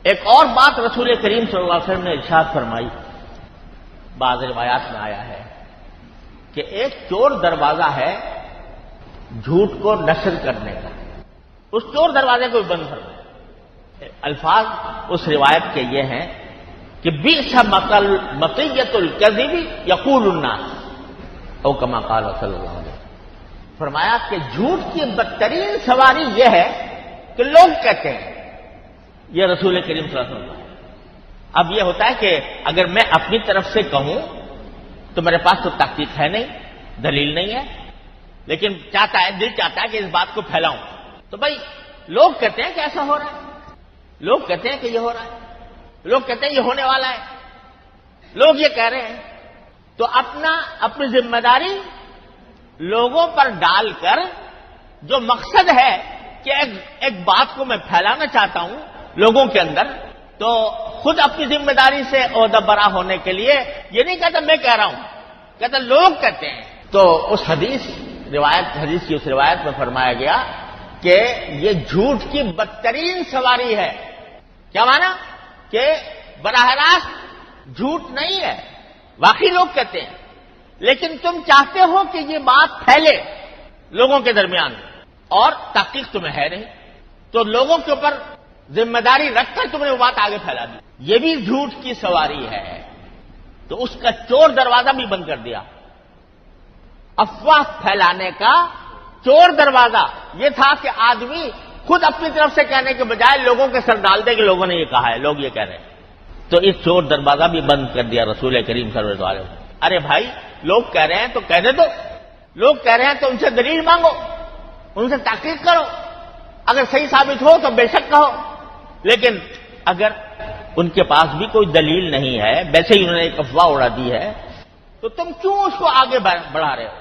ایک اور بات رسول کریم صلی اللہ علیہ وسلم نے ارشاد فرمائی، بعض روایات میں آیا ہے کہ ایک چور دروازہ ہے جھوٹ کو نشر کرنے کا، اس چور دروازے کو بند فرمائے۔ الفاظ اس روایت کے یہ ہیں کہ بئس مطیۃ الکذب یقول الناس او کما قال صلی اللہ علیہ وسلم، فرمایا کہ جھوٹ کی بدترین سواری یہ ہے کہ لوگ کہتے ہیں، یہ رسول کریم صلی اللہ علیہ وسلم۔ اب یہ ہوتا ہے کہ اگر میں اپنی طرف سے کہوں تو میرے پاس تو تحقیق ہے نہیں، دلیل نہیں ہے، لیکن دل چاہتا ہے کہ اس بات کو پھیلاؤں، تو بھائی لوگ کہتے ہیں کہ ایسا ہو رہا ہے، لوگ کہتے ہیں کہ یہ ہو رہا ہے، لوگ کہتے ہیں یہ ہونے والا ہے، لوگ یہ کہہ رہے ہیں، تو اپنی ذمہ داری لوگوں پر ڈال کر جو مقصد ہے کہ ایک بات کو میں پھیلانا چاہتا ہوں لوگوں کے اندر، تو خود اپنی ذمہ داری سے عہدہ برا ہونے کے لیے یہ نہیں کہتا میں کہہ رہا ہوں، کہتا لوگ کہتے ہیں۔ تو اس حدیث کی اس روایت میں فرمایا گیا کہ یہ جھوٹ کی بدترین سواری ہے۔ کیا مانا؟ کہ براہ راست جھوٹ نہیں ہے، واقعی لوگ کہتے ہیں، لیکن تم چاہتے ہو کہ یہ بات پھیلے لوگوں کے درمیان اور تحقیق تمہیں ہے نہیں، تو لوگوں کے اوپر ذمہ داری رکھ کر تم نے وہ بات آگے پھیلا دی، یہ بھی جھوٹ کی سواری ہے۔ تو اس کا چور دروازہ بھی بند کر دیا۔ افواہ پھیلانے کا چور دروازہ یہ تھا کہ آدمی خود اپنی طرف سے کہنے کے بجائے لوگوں کے سر ڈال دے کہ لوگوں نے یہ کہا ہے، لوگ یہ کہہ رہے ہیں، تو اس چور دروازہ بھی بند کر دیا رسول کریم صلی اللہ علیہ وسلم۔ ارے بھائی لوگ کہہ رہے ہیں تو کہہ دے دو، لوگ کہہ رہے ہیں تو ان سے دلیل مانگو، ان سے تحقیق کرو، اگر صحیح ثابت ہو تو بے شک کہو، لیکن اگر ان کے پاس بھی کوئی دلیل نہیں ہے، ویسے ہی انہوں نے ایک افواہ اڑا دی ہے، تو تم کیوں اس کو آگے بڑھا رہے ہو؟